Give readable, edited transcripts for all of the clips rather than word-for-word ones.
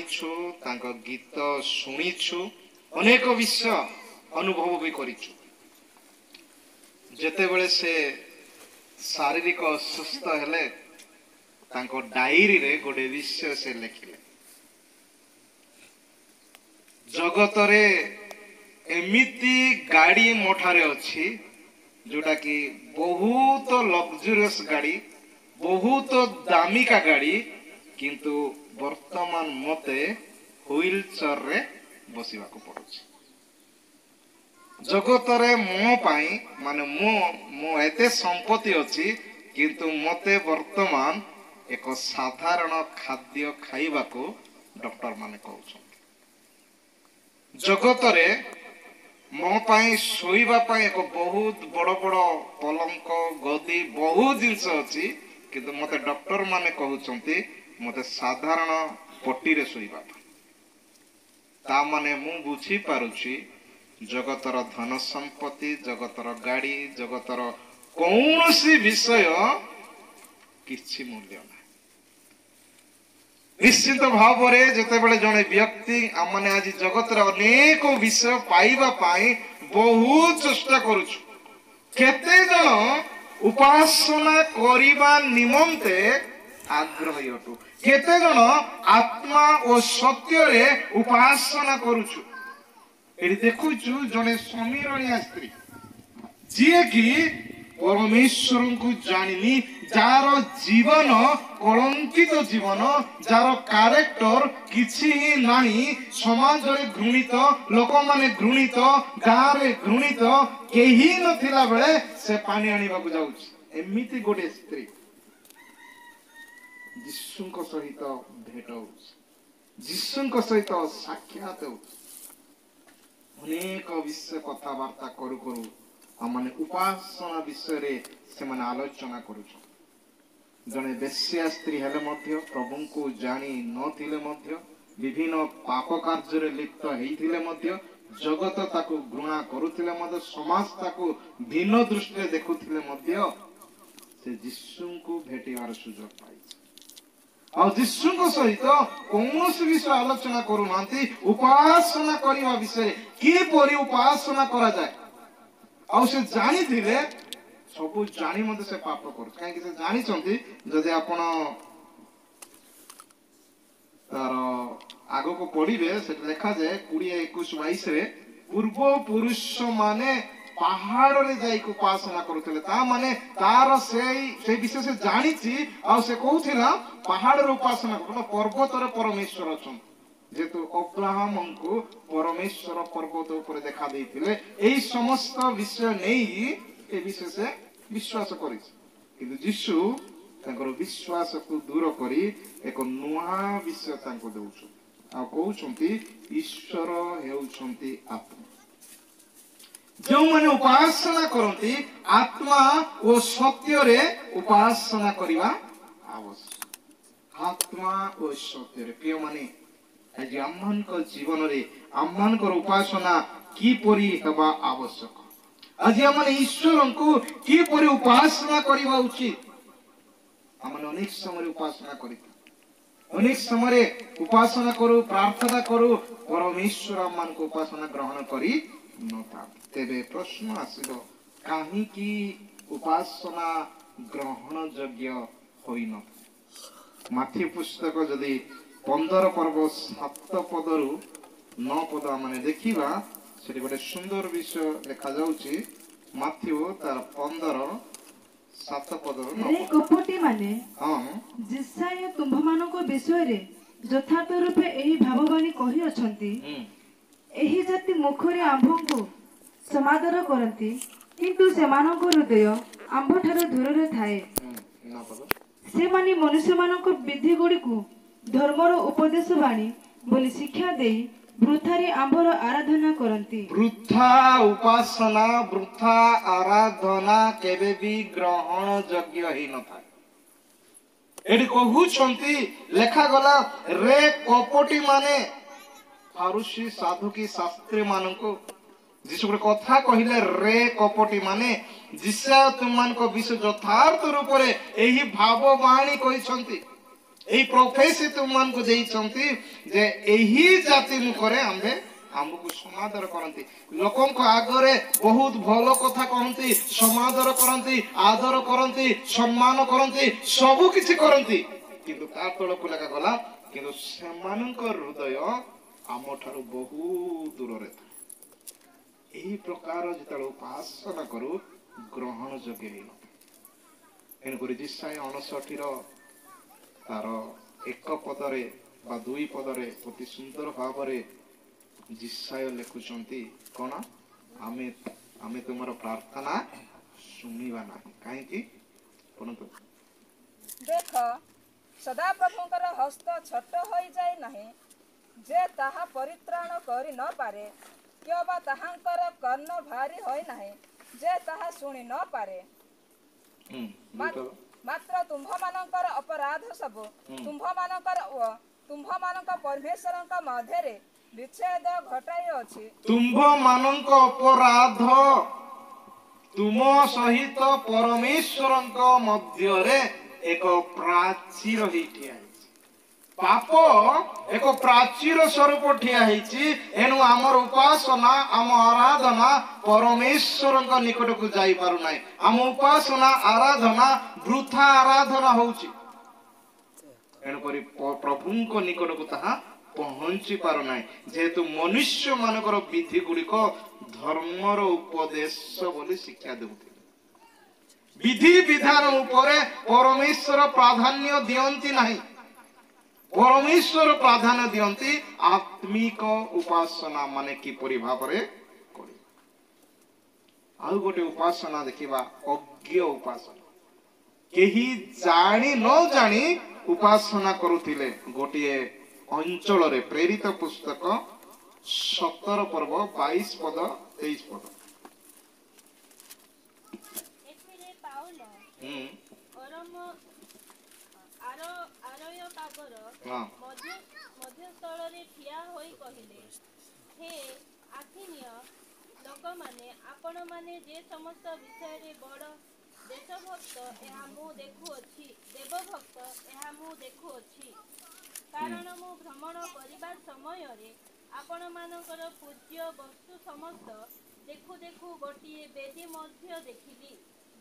जानिछु तांको गीत शुणीछु अनेक विषय अनुभव भी करिछु जेते बेले से शारीरिक असुस्थ हेले तांको डायरी रे गोटे विषय से लिखिले जगत रे एमिति गाड़ी मोठारे अछि जोटा कि बहुत लग्जरियस गाड़ी बहुत दामिका गाड़ी किंतु वर्तमान मते व्हील चेयर रे बसिबा को पड़ुछि जगत रे मो पाई माने मो एते संपत्ति अछि किंतु मते वर्तमान एक साधारण खाद्य खाइबा को डॉक्टर माने कहउछन जगत रे मो पाई सोइबा पाई एक बहुत बड़ बड़ पलंक गदी बहुत जिंस अछि किंतु मते डॉक्टर माने कहउछंती मते साधारण पट्टी रे सोइबा ता माने मु बुझी पारुछि जगतर धन संपत्ति जगतर गाड़ी जगतर कौनसी विषय किछि मूल्य ना निश्चित भाव रे जते बेले जने व्यक्ति आमने आज जगत रे अनेक विषय पाइबा पाई बहुत चेष्टा करूछु केते जन उपासना करिबा निमंते आग्रही अटु केते जन आत्मा और सत्य रे उपासना करूछु एडी देखुछु जने समीरणीय स्त्री जे कि परमेश्वर को जानिनी जार जीवन कलंकित जीवन जार कैरेक्टर किछि ही नाही समाज रे घृणित लोक माने घृणित गाँ रे घृणित केही नथिला बेले से पानी आनिबा को जाउछि एमिति गोटे स्त्री जिसुंक सहित भेट होउछि जिसुंक सहित साक्षात होउछि अनेक विषय कथा वार्ता करू करू आमने उपासना विषय रे से माने आलोचना करूछ जने बेश्या स्त्री हेले मध्य प्रभु को जानी नथिले मध्य विभिन्न पाप कार्य रे लिप्त हेइथिले मध्य जगत ताको घृणा करूथिले मध्य समाज ताको भिन्न दृष्टि रे देखुथिले मध्य से यीशु को भेटिवार सुযোগ पाइछ आ यीशु को सहित कौनसी विषय आलोचना करू नांती उपासना करिवा विषय की परि उपासना करा जाय आ से जानी थिले सब जानी मते से पाप कर काहे कि से जानी छंती जदि आपण तार आगो को पढिबे से लिखा जाय 20 21 22 रे पूर्व पुरुष माने पहाड़ रे जाई उपासना करूथिले ता माने तार से विषय से जानी छी आ से कहूथिला पहाड़ रे उपासना करू पर्वत रे परमेश्वर अछन जेतु अब्राहम को परमेश्वर पर्वत ऊपर देखा देइथिले एई समस्त विषय नै ए विषय से विश्वास करिस किंतु यीशु तांकर विश्वास को दूर करी एक नुआ विषय तांको देउछ आ कहउछंती ईश्वर हेउछंती आत्मा जो माने उपासना करंती आत्मा ओ सत्य रे उपासना करिवा आवश्यक आत्मा ओ सत्य रे प्रिय माने आज आम्मान को जीवन रे आम्मान को उपासना की परि हेबा आवश्यक आज आमने ईश्वर को की परि उपासना करिवा उचित आमने अनेक समय उपासना करी अनेक समय उपासना करू प्रार्थना करू परमेश्वर आम्मान को उपासना ग्रहण करी नता तेबे प्रश्न आसिबो काहे की उपासना ग्रहण योग्य होई न माथी पुस्तक जदी 15 पर्व 7 पदरु 9 पद माने देखिबा सेठी गोटे सुंदर विषय लिखा जाउची माथ्यू तार 15 7 पदरु 9 रे कपटी माने हां जिसाय तुम मानको विषय रे यथार्थ रूपे एही भाववाणी कहि अछंती एही जाति मुखरे आंभ को समादर करंती किंतु सेमानक हृदय आंभ ठारो दूर रे थाए से माने मनुष्य मानक विधि गुडी को धर्मर उपदेश वाणी बोली शिक्षा देई वृथारे आंभर आराधना करंती वृथा उपासना वृथा आराधना केबे भी ग्रहण योग्य ही न थाए एडी कहउछंती लेखा गला रे कपटी माने फारुसी साधु की शास्त्री मानको जिस गोटे कथा कहिले रे कपटी माने जिसा तुम मान को विषय यथार्थ रूप रे एही भाव वाणी कहिसंती এই প্রফেসি ତୁମମାନଙ୍କୁ ଦେଇଛନ୍ତି ଯେ ଏହି ଜାତି ମୁଖରେ ଆମ୍ଭେ ଆମକୁ ସମାଦର କରନ୍ତି ଲୋକଙ୍କ ଆଗରେ ବହୁତ ଭଲ କଥା କହନ୍ତି ସମାଦର କରନ୍ତି ଆଦର କରନ୍ତି ସମ୍ମାନ କରନ୍ତି ସବୁ କିଛି କରନ୍ତି କିନ୍ତୁ ତା ତଳକୁ ଲେଖାଗଲା କିନ୍ତୁ ସେମାନଙ୍କ ହୃଦୟ ଆମଠାରୁ ବହୁତ ଦୂରରେ ଥାଏ ଏହି ପ୍ରକାର ଯେତେବେଳେ ଉପାସନା କରୁ ଗ୍ରହଣ ଯୋଗ୍ୟ ହେଇନଥାଏ ତେଣୁକରି ଯିଶାୟ 69ର ତାର ଏକ ପଦରେ ବା ଦୁଇ ପଦରେ ଅତି ସୁନ୍ଦର ଭାବରେ ଯିଶାୟ ଲେଖୁଛନ୍ତି କଣ ଆମେ ତୁମର ପ୍ରାର୍ଥନା ଶୁଣିବା ନାହିଁ କାହିଁକି ଶୁଣନ୍ତୁ ଦେଖ ସଦାପ୍ରଭୁଙ୍କର ହସ୍ତ ଛୋଟ ହୋଇଯାଇ ନାହିଁ ଯେ ତାହା ପରିତ୍ରାଣ କରି ନ ପାରେ କିମ୍ବା ତାହାଙ୍କର କର୍ଣ୍ଣ ଭାରି ହୋଇ ନାହିଁ ଯେ ତାହା ଶୁଣି ନ ପାରେ ମାତ୍ର ତୁମ୍ଭମାନଙ୍କର ଅପରାଧ ସବୁ ତୁମ୍ଭମାନଙ୍କ ପରମେଶ୍ୱରଙ୍କ ମଧ୍ୟରେ ବିଚ୍ଛେଦ ଘଟାଇଅଛି ତୁମ୍ଭମାନଙ୍କ ଅପରାଧ ତୁମ ସହିତ ପରମେଶ୍ୱରଙ୍କ ମଧ୍ୟରେ ଏକ ପ୍ରାଚୀର ହେଇ ଠିଆ ହେଇଛି ପାପ ଏକ ପ୍ରାଚୀର ସ୍ୱରୂପ ଠିଆ ହେଇଛି ଏଣୁ ଆମର ଉପାସନା ଆମ ଆରାଧନା ପରମେଶ୍ୱରଙ୍କ ନିକଟକୁ ଯାଇପାରୁନାହିଁ ଆମ ଉପାସନା ଆରାଧନା ବୃଥା ଆରାଧନା ହଉଛି ଏଣୁକରି ପ୍ରଭୁଙ୍କ ନିକଟକୁ ତାହା ପହଞ୍ଚି ପାରୁନାହିଁ ଯେହେତୁ ମନୁଷ୍ୟ ମାନଙ୍କର ବିଧି ଗୁଡିକ ଧର୍ମର ଉପଦେଶ ବୋଲି ଶିକ୍ଷା ଦେଉଥିଲେ ବିଧି ବିଧାନ ଉପରେ ପରମେଶ୍ୱର ପ୍ରାଧାନ୍ୟ ଦିଅନ୍ତି ନାହିଁ ପରମେଶ୍ୱର ପ୍ରାଧାନ୍ୟ ଦିଅନ୍ତି ଆତ୍ମିକ ଉପାସନା ମାନେ କିପରି ଭାବରେ କରିବେ ଆଉ ଗୋଟେ ଉପାସନା ଦେଖିବା ଅଜ୍ଞ ଉପାସନା କେହି ଜାଣି ନ ଜାଣି ଉପାସନା କରୁଥିଲେ ଗୋଟିଏ ଅଞ୍ଚଳରେ ପ୍ରେରିତ ପୁସ୍ତକ 17 ପର୍ବ 22 ପଦ 23 ପଦ ମଧ୍ୟସ୍ଥଳରେ ଠିଆ ହୋଇ କହିଲେ ହେ ଆଥିନୀୟ ଲୋକମାନେ ଆପଣମାନେ ଯେ ସମସ୍ତ ବିଷୟରେ ବଡ଼ ଦେଶଭକ୍ତ ଏହା ମୁଁ ଦେଖୁଅଛି ଦେବଭକ୍ତ ଏହା ମୁଁ ଦେଖୁଅଛି କାରଣ ମୁଁ ଭ୍ରମଣ କରିବା ସମୟରେ ଆପଣମାନଙ୍କର ପୂଜ୍ୟ ବସ୍ତୁ ସମସ୍ତ ଦେଖୁ ଦେଖୁ ଗୋଟିଏ ବେଦୀ ମଧ୍ୟ ଦେଖିଲି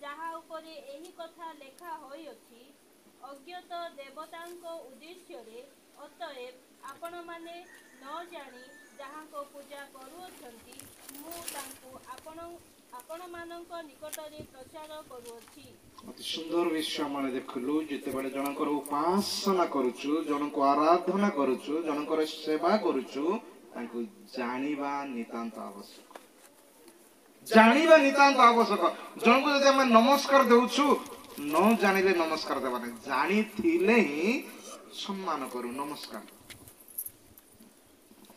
ଯାହା ଉପରେ ଏହି କଥା ଲେଖା ହୋଇଅଛି ଅଜ୍ଞତ ଦେବତାଙ୍କ ଉଦ୍ଦେଶ୍ୟରେ ଅତଏବ ଆପଣମାନେ ନ ଜାଣି ଯାହାଙ୍କ ପୂଜା କରୁଅଛନ୍ତି ମୁଁ ତାଙ୍କୁ ଆପଣମାନଙ୍କ ନିକଟରେ ପ୍ରଚାର କରୁଅଛି ଅତି ସୁନ୍ଦର ବିଷୟ ଆମେ ଦେଖିଲୁ ଯେତେବେଳେ ଜଣଙ୍କର ଉପାସନା କରୁଛୁ ଜଣଙ୍କୁ ଆରାଧନା କରୁଛୁ ଜଣଙ୍କର ସେବା କରୁଛୁ ତାଙ୍କୁ ଜାଣିବା ନିତାନ୍ତ ଆବଶ୍ୟକ ଜାଣିବା ନିତାନ୍ତ ଆବଶ୍ୟକ ଜଣଙ୍କୁ ଯଦି ଆମେ ନମସ୍କାର ଦେଉଛୁ ନ ଜାଣିଲେ ନମସ୍କାର ଦେବା ନାହିଁ ଜାଣିଥିଲେ ହିଁ ସମ୍ମାନ କରୁ ନମସ୍କାର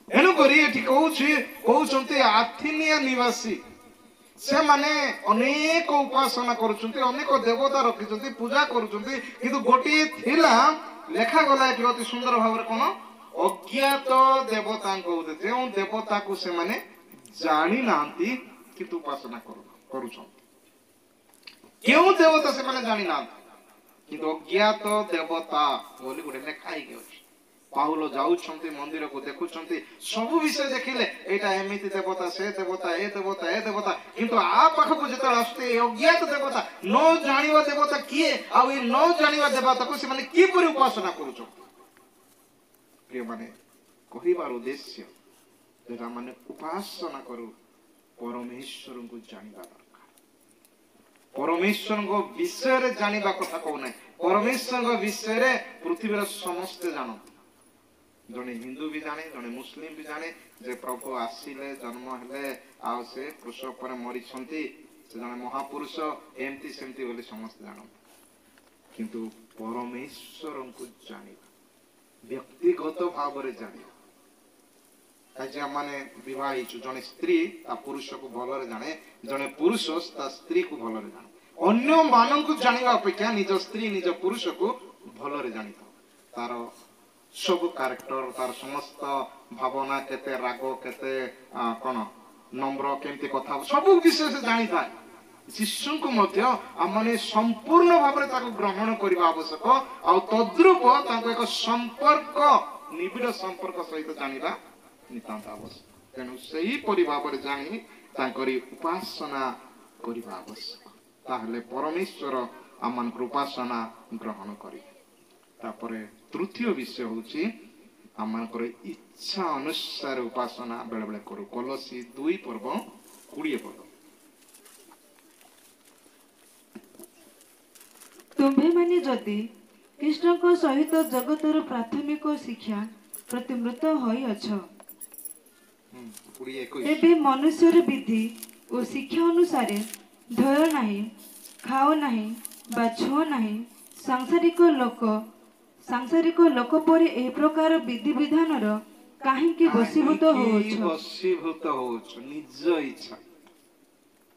ଏଣୁକରି ଏଠି କହୁଛନ୍ତି ଆଥିନିଆ ନିବାସୀ ସେମାନେ ଅନେକ ଉପାସନା କରୁଛନ୍ତି ଅନେକ ଦେବତା ରଖିଛନ୍ତି ପୂଜା କରୁଛନ୍ତି କିନ୍ତୁ ଗୋଟିଏ ଥିଲା ଲେଖାଗଲା ଏଠି ଅତି ସୁନ୍ଦର ଭାବରେ କଣ ଅଜ୍ଞାତ ଦେବତାଙ୍କ ଯେଉଁ ଦେବତାକୁ ସେମାନେ ଜାଣି ନାହାନ୍ତି କିନ୍ତୁ ଉପାସନା କରୁଛନ୍ତି କେଉଁ ଦେବତା ସେମାନେ ଜାଣି ନାହାନ୍ତି କିନ୍ତୁ ଅଜ୍ଞାତ ଦେବତା ବୋଲି ଗୋଟେ ଲେଖା ହେଇକି ଅଛି ପାଉଲ ଯାଉଛନ୍ତି ମନ୍ଦିରକୁ ଦେଖୁଛନ୍ତି ସବୁ ବିଷୟ ଦେଖିଲେ ଏଇଟା ଏମିତି ଦେବତା ସେ ଦେବତା ଏ ଦେବତା ଏ ଦେବତା କିନ୍ତୁ ଆ ପାଖକୁ ଯେତେବେଳେ ଆସୁଛି ଏ ଅଜ୍ଞାତ ଦେବତା ନ ଜାଣିବା ଦେବତା କିଏ ଆଉ ଏ ନ ଜାଣିବା ଦେବତାକୁ ସେମାନେ କିପରି ଉପାସନା କରୁଛନ୍ତି ପ୍ରିୟମାନେ କହିବାର ଉଦ୍ଦେଶ୍ୟ ଯେଟା ମାନେ ଉପାସନା କରୁ ପରମେଶ୍ୱରଙ୍କୁ ଜାଣିବା ଦରକାର ପରମେଶ୍ୱରଙ୍କ ବିଷୟରେ ଜାଣିବା କଥା କହୁନାହିଁ ପରମେଶ୍ୱରଙ୍କ ବିଷୟରେ ପୃଥିବୀର ସମସ୍ତେ ଜାଣନ୍ତି ଜଣେ ହିନ୍ଦୁ ବି ଜାଣେ ଜଣେ ମୁସଲିମ ବି ଜାଣେ ଯେ ପ୍ରଭୁ ଆସିଲେ ଜନ୍ମ ହେଲେ ଆଉ ସେ କୃଷ ଉପରେ ମରିଛନ୍ତି ସେ ଜଣେ ମହାପୁରୁଷ ଏମିତି ସେମିତି ବୋଲି ସମସ୍ତେ ଜାଣନ୍ତି କିନ୍ତୁ ପରମେଶ୍ୱରଙ୍କୁ ଜାଣିବା ବ୍ୟକ୍ତିଗତ ଭାବରେ ଜାଣିବା ଆଜି ଆମମାନେ ବିବାହ ହେଇଛୁ ଜଣେ ସ୍ତ୍ରୀ ତା ପୁରୁଷକୁ ଭଲରେ ଜାଣେ ଜଣେ ପୁରୁଷ ତା ସ୍ତ୍ରୀକୁ ଭଲରେ ଜାଣେ ଅନ୍ୟ ମାନଙ୍କୁ ଜାଣିବା ଅପେକ୍ଷା ନିଜ ସ୍ତ୍ରୀ ନିଜ ପୁରୁଷକୁ ଭଲରେ ଜାଣିଥାଉ ତାର ସବୁ କ୍ୟାରେକ୍ଟର ତାର ସମସ୍ତ ଭାବନା କେତେ ରାଗ କେତେ କଣ ନମ୍ର କେମିତି କଥା ସବୁ ବିଷୟ ସେ ଜାଣିଥାଏ ଶିଶୁଙ୍କୁ ମଧ୍ୟ ଆମମାନେ ସମ୍ପୂର୍ଣ୍ଣ ଭାବରେ ତାକୁ ଗ୍ରହଣ କରିବା ଆବଶ୍ୟକ ଆଉ ତଦ୍ରୂପ ତାଙ୍କୁ ଏକ ସମ୍ପର୍କ ନିବିଡ଼ ସମ୍ପର୍କ ସହିତ ଜାଣିବା ନିତାନ୍ତ ଆବଶ୍ୟକ। ତେଣୁ ସେହିପରି ଭାବରେ ଜାଣି ତାଙ୍କରି ଉପାସନା କରିବା ଆବଶ୍ୟକ। ତାହେଲେ ପରମେଶ୍ୱର ଆମମାନଙ୍କର ଉପାସନା ଗ୍ରହଣ କରିବେ। ତାପରେ ତୃତୀୟ ବିଷୟ ହେଉଛି ଆମମାନଙ୍କର ଇଚ୍ଛା ଅନୁସାରେ ଉପାସନା ବେଳେ ବେଳେ କରୁ। କଲୋସି 2:20 ତୁମ୍ଭେମାନେ ଯଦି କୃଷ୍ଣଙ୍କ ସହିତ ଜଗତର ପ୍ରାଥମିକ ଶିକ୍ଷା ପ୍ରତି ମୃତ ହୋଇଅଛ, 20:21 ତେବେ ମନୁଷ୍ୟର ବିଧି ଓ ଶିକ୍ଷା ଅନୁସାରେ ଧୟ ନାହିଁ, ଖାଅ ନାହିଁ ବା ଛୁଅ ନାହିଁ, ସାଂସାରିକ ଲୋକ ପରି ଏହି ପ୍ରକାର ବିଧିବିଧାନର କାହିଁକି ବଶୀଭୂତ କାହିଁକି ହେଉଛ? ବଶୀଭୂତ ହଉଛୁ ନିଜ ଇଚ୍ଛା।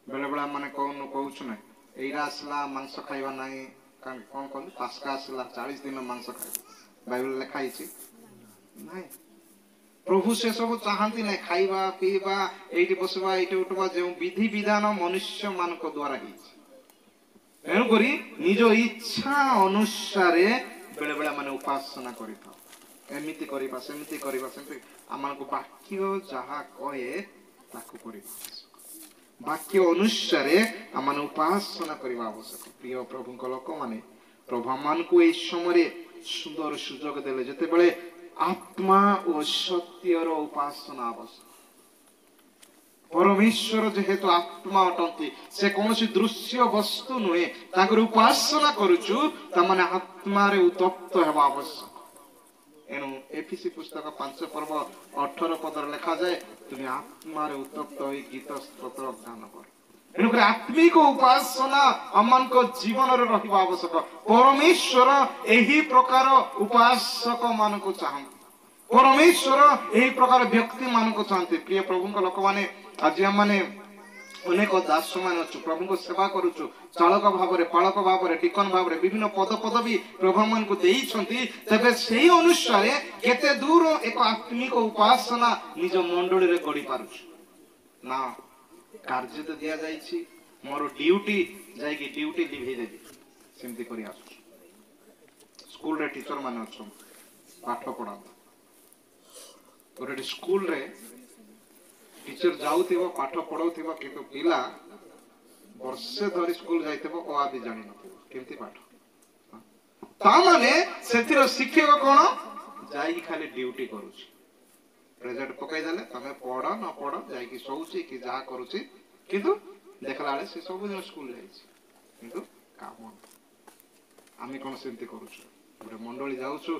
ବେଳେ ବେଳେ ମାନେ କହୁଛୁ ନା ଏଇଟା ଆସିଲା ମାଂସ ଖାଇବା ନାହିଁ, କଣ କହନ୍ତି ପାସ୍କା ଆସିଲା 40 ଦିନ ମାଂସ ଖାଇବା, ବାଇବଲ ଲେଖା ହେଇଛି ନାଇଁ। ପ୍ରଭୁ ସେ ସବୁ ଚାହାନ୍ତି ନାହିଁ। ଖାଇବା ପିଇବା, ଏଇଠି ବସିବା, ଏଇଠି ଉଠିବା, ଯେଉଁ ବିଧି ବିଧାନ ମନୁଷ୍ୟ ମାନଙ୍କ ଦ୍ଵାରା ହେଇଛି। ତେଣୁକରି ନିଜ ଇଚ୍ଛା ଅନୁସାରେ ବେଳେ ବେଳେ ମାନେ ଉପାସନା କରିଥାଉ। ଏମିତି କରିବା, ସେମିତି କରିବା, ସେମିତି ଆମକୁ ବାକ୍ୟ ଯାହା କହେ ତାକୁ କରିବା ଆବଶ୍ୟକ। ବାକ୍ୟ ଅନୁସାରେ ଆମମାନେ ଉପାସନା କରିବା ଆବଶ୍ୟକ। ପ୍ରିୟ ପ୍ରଭୁଙ୍କ ଲୋକମାନେ, ପ୍ରଭୁ ଆମମାନଙ୍କୁ ଏହି ସମୟରେ ସୁନ୍ଦର ସୁଯୋଗ ଦେଲେ, ଯେତେବେଳେ ଆତ୍ମା ଓ ସତ୍ୟର ଉପାସନା ଆବଶ୍ୟକ। ପରମେଶ୍ୱର ଯେହେତୁ ଆତ୍ମା ଅଟନ୍ତି, ସେ କୌଣସି ଦୃଶ୍ୟ ବସ୍ତୁ ନୁହେଁ। ତାଙ୍କର ଉପାସନା କରୁଛୁ ତାମାନେ ଆତ୍ମାରେ ଉତ୍ତପ୍ତ ହେବା ଆବଶ୍ୟକ। ଏଣୁ ଏଫିସି ପୁସ୍ତକ 5:18 ଲେଖାଯାଏ, ତୁମେ ଆତ୍ମାରେ ଉତ୍ତପ୍ତ ହୋଇ ଗୀତ ସ୍ତୋତ୍ର ଗାନ କର। ତେଣୁକରି ଆତ୍ମିକ ଉପାସନା ଆମମାନଙ୍କ ଜୀବନରେ ରହିବା ଆବଶ୍ୟକ। ପରମେଶ୍ୱର ଏହି ପ୍ରକାର ଉପାସକ ମାନଙ୍କୁ ଚାହାନ୍ତି। ପରମେଶ୍ୱର ଏହି ପ୍ରକାର ବ୍ୟକ୍ତି ମାନଙ୍କୁ ଚାହାନ୍ତି। ପ୍ରିୟ ପ୍ରଭୁଙ୍କ ଲୋକମାନେ, ଆଜି ଆମମାନେ ଅନେକ ଦାସ ମାନେ ଅଛୁ, ପ୍ରଭୁଙ୍କ ସେବା କରୁଛୁ, ଚାଳକ ଭାବରେ, ପାଳକ ଭାବରେ, ଡିକନ ଭାବରେ ବିଭିନ୍ନ ପଦପଦବୀ ପ୍ରଭୁ ମାନଙ୍କୁ ଦେଇଛନ୍ତି। ତେବେ ସେହି ଅନୁସାରେ କେତେ ଦୂର ଏକ ଆତ୍ମିକ ଉପାସନା ନିଜ ମଣ୍ଡଳୀରେ ଗଢି ପାରୁଛୁ ନା? କାର୍ଯ୍ୟ ତ ଦିଆଯାଇଛି, ମୋର ଡ୍ୟୁଟି ଯାଇକି ଡ୍ୟୁଟି ଲିଭେଇ ଦେବି, ସେମିତି କରି ଆସୁଛୁ। ସ୍କୁଲରେ ଟିଚର ମାନେ ଅଛନ୍ତି, ପାଠ ପଢାନ୍ତି। ଗୋଟେ ସ୍କୁଲରେ ଟିଚର ଯାଉଥିବ, ପାଠ ପଢାଉଥିବ, କିନ୍ତୁ ପିଲା ବର୍ଷେ ଧରି ସ୍କୁଲ ଯାଇଥିବ, ଓ ଆ ବି ଜାଣିନଥିବ କେମିତି ପାଠ। ତାମାନେ ସେଥିର ଶିକ୍ଷକ କଣ? ଯାଇକି ଖାଲି ଡ୍ୟୁଟି କରୁଛି। ପ୍ରେଜେଣ୍ଟ ପକେଇଦେଲେ, ତମେ ପଢ ନ ପଢ, ଯାଇକି ଶୋଉଛି କି ଯାହା କରୁଛି, କିନ୍ତୁ ଦେଖିଲା ବେଳେ ସେ ସବୁଦିନ ସ୍କୁଲ ଯାଇଛି, କିନ୍ତୁ କାମ। ଆମେ କଣ ସେମିତି କରୁଛୁ? ଗୋଟେ ମଣ୍ଡଳୀ ଯାଉଛୁ,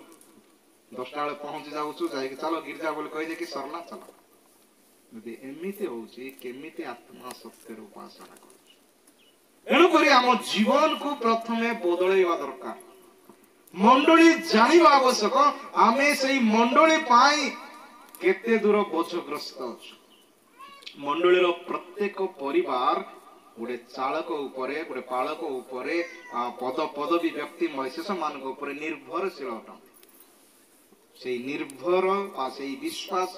10ଟା ବେଳେ ପହଞ୍ଚି ଯାଉଛୁ, ଯାଇକି ଚାଲ ଗିର୍ଜା ବୋଲି କହିଦେଇକି ସରିଲା, ଚାଲ। ଯଦି ଏମିତି ହଉଛି, କେମିତି ଆତ୍ମା ସତ୍ୟର ଉପାସନା କରୁଛୁ? ତେଣୁକରି ଆମ ଜୀବନକୁ ପ୍ରଥମେ ବଦଳେଇବା ଦରକାର। ମଣ୍ଡଳୀ ଜାଣିବା ଆବଶ୍ୟକ, ଆମେ ସେଇ ମଣ୍ଡଳୀ ପାଇଁ କେତେ ଦୂର ବୋଝଗ୍ରସ୍ତ ଅଛୁ। ମଣ୍ଡଳୀର ପ୍ରତ୍ୟେକ ପରିବାର ଗୋଟେ ଚାଳକ ଉପରେ, ଗୋଟେ ପାଳକ ଉପରେ, ପଦବୀ ବ୍ୟକ୍ତି ମହିଷ ମାନଙ୍କ ଉପରେ ନିର୍ଭରଶୀଳ ଅଟନ୍ତି। ସେଇ ନିର୍ଭର ବା ସେଇ ବିଶ୍ୱାସ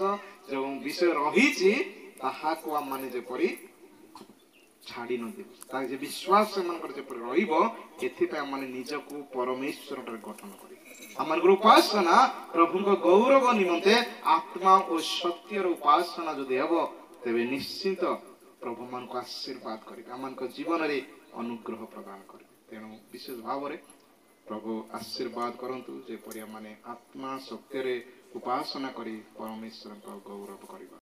ଯେଉଁ ବିଷୟ ରହିଛି, ତାହାକୁ ଆମମାନେ ଯେପରି ଛାଡି ନଦେବୁ, ତାର ଯେ ବିଶ୍ୱାସ ସେମାନଙ୍କର ଯେପରି ରହିବ, ଏଥିପାଇଁ ଆମେ ନିଜକୁ ପରମେଶ୍ୱର ଠାରେ ଗଠନ କରିବୁ। ଆମମାନଙ୍କର ଉପାସନା ପ୍ରଭୁଙ୍କ ଗୌରବ ନିମନ୍ତେ ଆତ୍ମା ଓ ସତ୍ୟର ଉପାସନା ଯଦି ହେବ, ତେବେ ନିଶ୍ଚିତ ପ୍ରଭୁ ମାନଙ୍କୁ ଆଶୀର୍ବାଦ କରିବେ, ଆମମାନଙ୍କ ଜୀବନରେ ଅନୁଗ୍ରହ ପ୍ରଦାନ କରିବେ। ତେଣୁ ବିଶେଷ ଭାବରେ ପ୍ରଭୁ ଆଶୀର୍ବାଦ କରନ୍ତୁ, ଯେପରି ଆମମାନେ ଆତ୍ମା ସତ୍ୟରେ ଉପାସନା କରି ପରମେଶ୍ୱରଙ୍କ ଗୌରବ କରିବା।